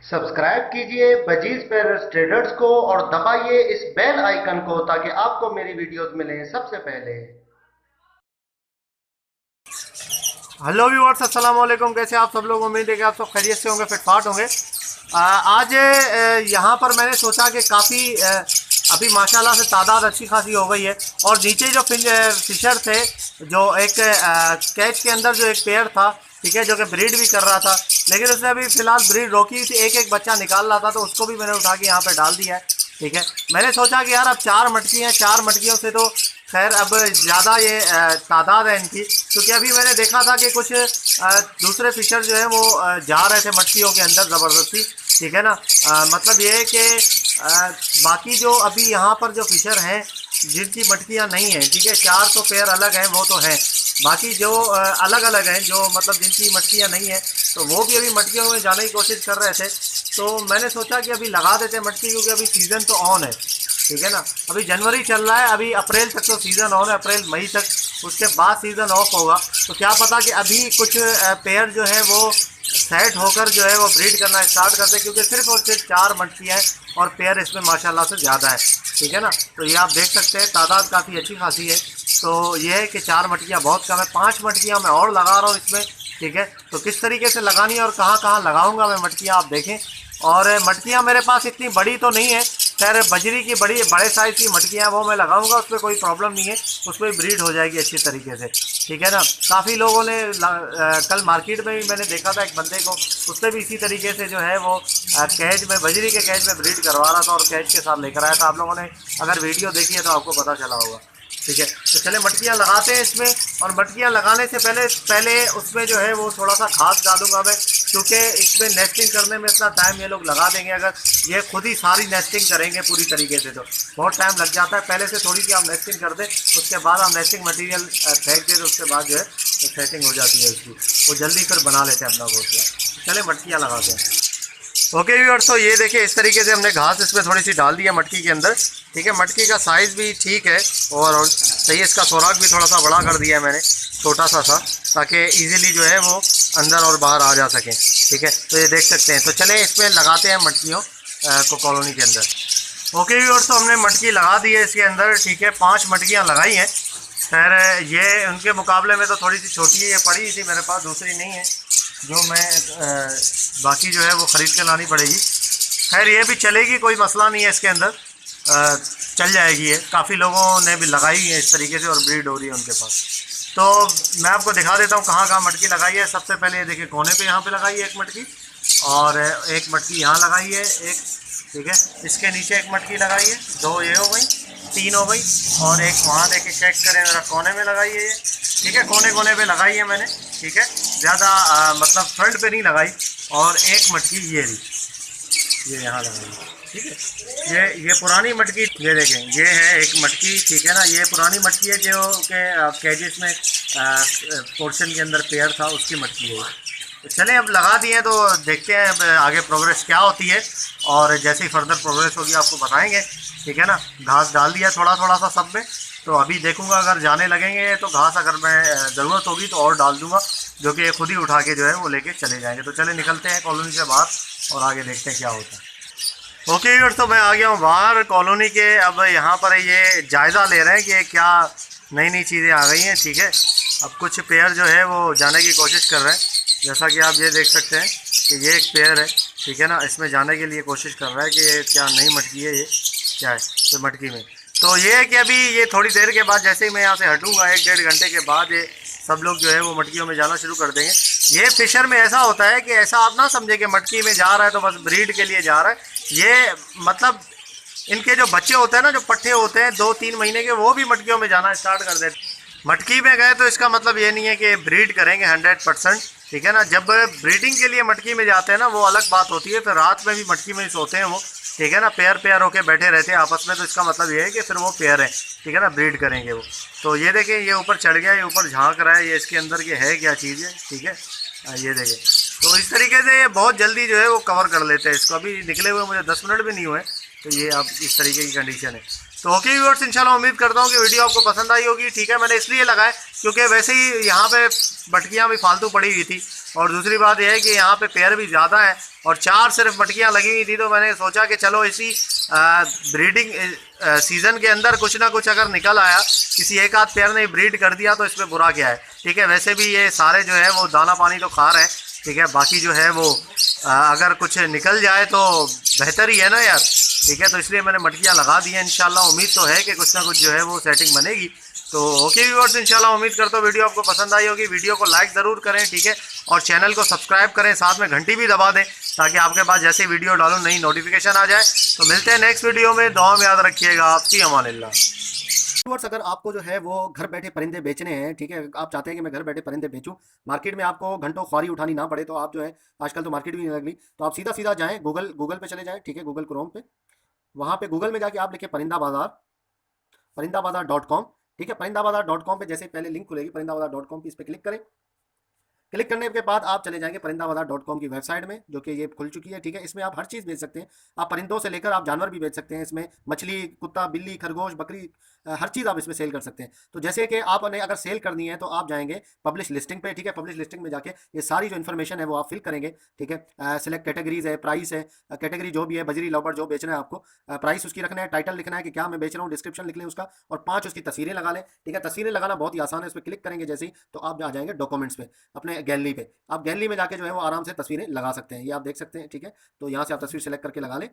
Subscribe कीजिए budgies पैरस traders को और दबाइए इस बेल आइकन को ताकि आपको मेरी वीडियोस मिलें सबसे पहले। हेलो व्यूअर्स, अस्सलाम वालेकुम। कैसे आप सब लोग? उम्मीद है कि आप सब खैरियत से होंगे, फिटफाट होंगे। आज यहाँ पर मैंने सोचा कि काफ़ी अभी माशाल्लाह से तादाद अच्छी खासी हो गई है। और नीचे जो फिशर थे, जो एक कैच के अंदर जो एक पेयर था, ठीक है, जो कि ब्रीड भी कर रहा था, लेकिन उसने अभी फ़िलहाल ब्रीड रोकी थी, एक एक बच्चा निकाल रहा था, तो उसको भी मैंने उठा के यहाँ पर डाल दिया है। ठीक है, मैंने सोचा कि यार अब 4 मटकी हैं, 4 मटकियों से तो खैर अब ज़्यादा ये तादाद है इनकी, क्योंकि अभी मैंने देखा था कि कुछ दूसरे फिशर जो है वो जा रहे थे मटकियों के अंदर ज़बरदस्ती। ठीक है ना, मतलब ये है कि बाकी जो अभी यहाँ पर जो फिशर हैं जिनकी मटकियाँ नहीं हैं, ठीक है, 4 तो पेयर अलग हैं, वो तो हैं। बाकी जो अलग अलग हैं, जो मतलब जिनकी मटकियाँ नहीं हैं, तो वो भी अभी मटकियों में जाने की कोशिश कर रहे थे। तो मैंने सोचा कि अभी लगा देते हैं मटकी, क्योंकि अभी सीज़न तो ऑन है। ठीक है ना, अभी जनवरी चल रहा है, अभी अप्रैल तक तो सीज़न ऑन है, अप्रैल मई तक, उसके बाद सीज़न ऑफ होगा। तो क्या पता कि अभी कुछ पेयर जो है वो सेट होकर जो है वो ब्रीड करना स्टार्ट करते हैं, क्योंकि सिर्फ और सिर्फ 4 मटकियाँ हैं और पेयर इसमें माशाल्लाह से ज़्यादा है। ठीक है ना, तो ये आप देख सकते हैं तादाद काफ़ी अच्छी खासी है। तो ये है कि 4 मटकियाँ बहुत कम है, 5 मटकियाँ मैं और लगा रहा हूँ इसमें। ठीक है, तो किस तरीके से लगानी है और कहाँ कहाँ लगाऊंगा मैं मटकियाँ, आप देखें। और मटकियाँ मेरे पास इतनी बड़ी तो नहीं है, खैर बजरी की बड़े साइज़ की मटकियाँ वो मैं लगाऊंगा, उसमें कोई प्रॉब्लम नहीं है, उसमें ब्रीड हो जाएगी अच्छी तरीके से। ठीक है ना, काफ़ी लोगों ने कल मार्केट में भी मैंने देखा था एक बंदे को, उसने भी इसी तरीके से जो है वो कैज में, बजरी के कैज में ब्रीड करवा रहा था और कैज के साथ लेकर आया था। आप लोगों ने अगर वीडियो देखी है तो आपको पता चला होगा। ठीक है, तो चले मटकियाँ लगाते हैं इसमें। और मटकियाँ लगाने से पहले उसमें जो है वो थोड़ा सा खाद डालूंगा मैं, क्योंकि इसमें नेस्टिंग करने में इतना टाइम ये लोग लगा देंगे। अगर ये खुद ही सारी नेस्टिंग करेंगे पूरी तरीके से तो बहुत टाइम लग जाता है। पहले से थोड़ी सी आप नेस्टिंग कर दें, उसके बाद आप नेस्टिंग मटेरियल फेंक दें, तो उसके बाद जो है तो सेटिंग हो जाती है उसकी, वो जल्दी फिर बना लेते हैं अपना घोंसला। चले मटकियाँ लगाते हैं। ओके व्यूअर्स, तो ये देखिए इस तरीके से हमने घास इसमें थोड़ी सी डाल दी है मटकी के अंदर। ठीक है, मटकी का साइज़ भी ठीक है और सही है, इसका सुराख भी थोड़ा सा बड़ा कर दिया है मैंने, छोटा सा ताकि इजीली जो है वो अंदर और बाहर आ जा सकें। ठीक है, तो ये देख सकते हैं। तो चलें इसमें लगाते हैं मटकियों को कॉलोनी के अंदर। ओके व्यूअर्स, तो हमने मटकी लगा दी है इसके अंदर। ठीक है, 5 मटकियाँ लगाई हैं। खैर ये उनके मुकाबले में तो थोड़ी सी छोटी है, ये पड़ी थी मेरे पास, दूसरी नहीं है, जो मैं बाकी जो है वो ख़रीद के लानी पड़ेगी। खैर ये भी चलेगी, कोई मसला नहीं है इसके अंदर, चल जाएगी। ये काफ़ी लोगों ने भी लगाई है इस तरीके से और ब्रीड हो रही है उनके पास। तो मैं आपको दिखा देता हूँ कहाँ कहाँ मटकी लगाई है। सबसे पहले ये देखिए कोने पे यहाँ पे लगाई है एक मटकी, और एक मटकी यहाँ लगाई है एक। ठीक है, इसके नीचे एक मटकी लगाई है, 2 ये हो गई, 3 हो गई, और एक वहाँ देखिए चेक करें ज़रा, कोने में लगाई है ये। ठीक है, कोने कोने पे लगाई है मैंने। ठीक है, ज़्यादा मतलब फ्रंट पे नहीं लगाई। और एक मटकी ये रही, ये यहाँ लगाई। ठीक है, ये पुरानी मटकी, ये देखें ये है एक मटकी। ठीक है ना, ये पुरानी मटकी है जो कि कैजेस में पोर्शन के अंदर पेयर था, उसकी मटकी है। तो चलें अब लगा दिए तो देखते हैं अब आगे प्रोग्रेस क्या होती है, और जैसे ही फर्दर प्रोग्रेस होगी आपको बताएंगे। ठीक है ना, घास डाल दिया थोड़ा थोड़ा सा सब में, तो अभी देखूंगा अगर जाने लगेंगे तो घास अगर मैं ज़रूरत होगी तो और डाल दूंगा, जो कि खुद ही उठा के जो है वो लेके चले जाएंगे। तो चले निकलते हैं कॉलोनी से बाहर और आगे देखते हैं क्या होता है। ओके व्यूअर्स, तो मैं आ गया हूँ बाहर कॉलोनी के। अब यहाँ पर ये जायज़ा ले रहे हैं कि क्या नई नई चीज़ें आ गई हैं। ठीक है, अब कुछ पेयर जो है वो जाने की कोशिश कर रहे हैं, जैसा कि आप ये देख सकते हैं कि ये एक पेयर है। ठीक है ना, इसमें जाने के लिए कोशिश कर रहा है कि ये क्या नई मटकी है, ये क्या है तो मटकी में। तो ये है कि अभी ये थोड़ी देर के बाद जैसे ही मैं यहाँ से हटूँगा, 1-1.5 घंटे के बाद ये सब लोग जो है वो मटकियों में जाना शुरू कर देंगे। ये फिशर में ऐसा होता है कि ऐसा आप ना समझे कि मटकी में जा रहा है तो बस ब्रीड के लिए जा रहा है। ये मतलब इनके जो बच्चे होते हैं ना, जो पट्टे होते हैं 2-3 महीने के, वो भी मटकियों में जाना स्टार्ट कर देते। मटकी में गए तो इसका मतलब ये नहीं है कि ब्रीड करेंगे 100%। ठीक है ना, जब ब्रीडिंग के लिए मटकी में जाते हैं ना, वो अलग बात होती है, फिर रात में भी मटकी में ही सोते हैं वो। ठीक है ना, पेयर पेयर होके बैठे रहते हैं आपस में, तो इसका मतलब ये है कि फिर वो पेयर है। ठीक है ना, ब्रीड करेंगे वो। तो ये देखें ये ऊपर चढ़ गया, ये ऊपर झांक रहा है, ये इसके अंदर की है क्या चीज़ है। ठीक है, ये देखें, तो इस तरीके से ये बहुत जल्दी जो है वो कवर कर लेते हैं इसको। अभी निकले हुए मुझे 10 मिनट भी नहीं हुए, तो ये अब इस तरीके की कंडीशन है। तो ओके व्यूअर्स, इंशाल्लाह उम्मीद करता हूँ कि वीडियो आपको पसंद आई होगी। ठीक है, मैंने इसलिए लगाया क्योंकि वैसे ही यहाँ पे मटकियाँ भी फालतू पड़ी हुई थी, और दूसरी बात यह है कि यहाँ पे पेयर भी ज़्यादा है और 4 सिर्फ मटकियाँ लगी हुई थी, तो मैंने सोचा कि चलो इसी ब्रीडिंग सीज़न के अंदर कुछ ना कुछ अगर निकल आया, किसी एक आध पेयर ने ब्रीड कर दिया तो इसमें बुरा क्या है। ठीक है, वैसे भी ये सारे जो है वो दाना पानी तो खा रहे हैं। ठीक है, बाकी जो है वो अगर कुछ निकल जाए तो बेहतर ही है ना यार। ठीक है, तो इसलिए मैंने मटकियाँ लगा दी हैं। इंशाल्लाह उम्मीद तो है कि कुछ ना कुछ जो है वो सेटिंग बनेगी। तो ओके व्यूअर्स, इंशाल्लाह उम्मीद करता हूँ वीडियो आपको पसंद आई होगी। वीडियो को लाइक ज़रूर करें, ठीक है, और चैनल को सब्सक्राइब करें, साथ में घंटी भी दबा दें ताकि आपके पास जैसे वीडियो डालूँ नई नोटिफिकेशन आ जाए। तो मिलते हैं नेक्स्ट वीडियो में, दुआ में याद रखिएगा। आपकी अमानिल्लाह। व्यूअर्स, अगर आपको जो है वो घर बैठे परिंदे बेचने हैं, ठीक है, आप चाहते हैं कि मैं घर बैठे परिंदे बेचूं, मार्केट में आपको घंटों ख्वारी उठानी ना पड़े, तो आप जो है आजकल तो मार्केट भी नहीं लग रही, तो आप सीधा सीधा जाएं गूगल पे चले जाएं। ठीक है, गूगल क्रोम पे, वहाँ पे गूगल में जाके आप लिखें परिंदा बाजार, परिंदाबाजार.com। ठीक है, परिंदाबाजार.com पे जैसे पहले लिंक खुलेगी परिंदाबाजार.com पे, इस पर क्लिक करें। क्लिक करने के बाद आप चले जाएंगे परिंदाबाजार.com की वेबसाइट में, जो कि ये खुल चुकी है। ठीक है, इसमें आप हर चीज़ बेच सकते हैं। आप परिंदों से लेकर आप जानवर भी बेच सकते हैं। इसमें मछली, कुत्ता, बिल्ली, खरगोश, बकरी, हर चीज़ आप इसमें सेल कर सकते हैं। तो जैसे कि आपने अगर सेल करनी है तो आप जाएंगे पब्लिश लिस्टिंग पे। ठीक है, पब्लिश लिस्टिंग में जाके ये सारी जो इन्फॉर्मेशन है वो आप फिल करेंगे। ठीक है, सिलेक्ट कैटेगरीज है, प्राइस है, कैटेगरी जो भी है, बजरी लवर जो बेचना है आपको, प्राइस उसकी रखना है, टाइटल लिखना है कि क्या मैं बेच रहा हूँ, डिस्क्रिप्शन लिख लें उसका, और 5 उसकी तस्वीरें लगा लें। ठीक है, तस्वीरें लगाना बहुत ही आसान है। उस पर क्लिक करेंगे जैसे ही, तो आप आ जाएंगे डॉक्यूमेंट्स पे, अपने गैलरी पे। आप गैलरी में जाके जो है वो आराम से तस्वीरें लगा सकते हैं, ये आप देख सकते हैं। ठीक है, तो यहाँ से आप तस्वीर सेलेक्ट करके लगा लें।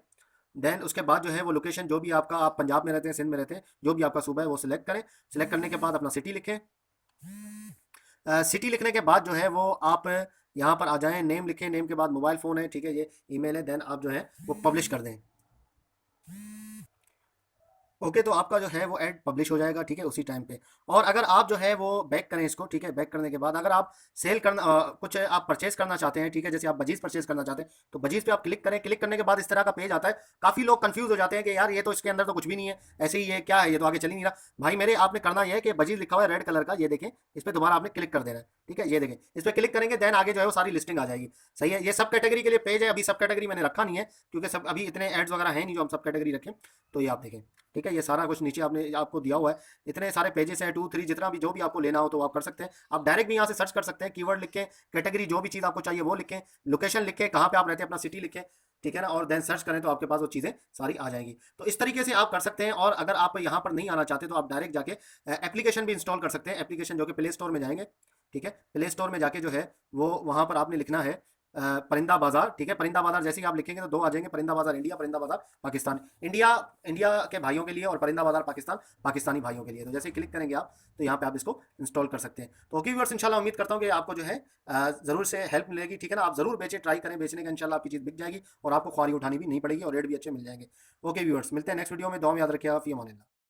देन उसके बाद जो है वो लोकेशन जो भी आपका, आप पंजाब में रहते हैं, सिंध में रहते हैं, जो भी आपका सूबा है वो सिलेक्ट करें। सिलेक्ट करने के बाद अपना सिटी लिखें। सिटी लिखने के बाद जो है वो आप यहाँ पर आ जाएं, नेम लिखें, नेम के बाद मोबाइल फ़ोन है, ठीक है, ये ईमेल है। देन आप जो है वो पब्लिश कर दें। ओके, तो आपका जो है वो ऐड पब्लिश हो जाएगा। ठीक है, उसी टाइम पे। और अगर आप जो है वो बैक करें इसको, ठीक है, बैक करने के बाद अगर आप सेल करना कुछ आप परचेज करना चाहते हैं, ठीक है, जैसे आप बजीज परचेज करना चाहते हैं, तो बजीज पे आप क्लिक करें। क्लिक करने के बाद इस तरह का पेज आता है। काफ़ी लोग कंफ्यूज हो जाते हैं कि यार ये तो इसके अंदर तो कुछ भी नहीं है, ऐसे ही ये क्या है, ये तो आगे चल ही नहीं रहा। भाई मेरे, आपने करना यह है कि बजीज लिखा हुआ है रेड कलर का, ये देखें, इस पर दोबारा आपने क्लिक कर देना है। ठीक है, ये देखें, इस पर क्लिक करेंगे, देन आगे जो है वो सारी लिस्टिंग आ जाएगी। सही है, ये सब कैटेगरी के लिए पेज है। अभी सब कैटेगरी मैंने रखा नहीं है क्योंकि सब अभी इतने एड्स वगैरह हैं नहीं जो हम सब कैटेगरी रखें। तो ये आप देखें। ठीक है, ये सारा कुछ नीचे आपने आपको दिया हुआ है। इतने सारे पेजेस हैं, 2 3, जितना भी जो भी आपको लेना हो तो आप कर सकते हैं। आप डायरेक्ट भी यहाँ से सर्च कर सकते हैं, कीवर्ड लिखें, कैटेगरी जो भी चीज़ आपको चाहिए वो लिखें, लोकेशन लिखें, कहाँ पे आप रहते हैं, अपना सिटी लिखें। ठीक है ना, और देन सर्च करें तो आपके पास वो चीज़ें सारी आ जाएंगी। तो इस तरीके से आप कर सकते हैं। और अगर आप यहाँ पर नहीं आना चाहते तो आप डायरेक्ट जाके एप्लीकेशन भी इंस्टॉल कर सकते हैं। एप्लीकेशन जो कि प्ले स्टोर में जाएंगे। ठीक है, प्ले स्टोर में जाके जो है वो वहाँ पर आपने लिखना है परिंदा बाजार। ठीक है, परिंदा बाजार जैसे ही आप लिखेंगे तो 2 आ जाएंगे, परिंदा बाजार इंडिया, परिंदा बाजार पाकिस्तान। इंडिया इंडिया के भाइयों के लिए और परिंदा बाजार पाकिस्तान पाकिस्तानी भाइयों के लिए। तो जैसे ही क्लिक करेंगे आप तो यहाँ पे आप इसको इंस्टॉल कर सकते हैं। तो ओके व्यूअर्स, इंशाल्लाह उम्मीद करता हूँ कि आपको जो है ज़रूर से हेल्प मिलेगी। ठीक है ना, आप ज़रूर बेचें, ट्राई करें बेचने का, इंशाल्लाह आपकी चीज़ बिक जाएगी और आपको ख्वारी उठानी भी नहीं पड़ेगी और रेट भी अच्छे मिल जाएंगे। ओके व्यूअर्स, मिलते हैं नेक्स्ट वीडियो में। दुआ में याद रखिएगा। फ़ी अमानिल्लाह।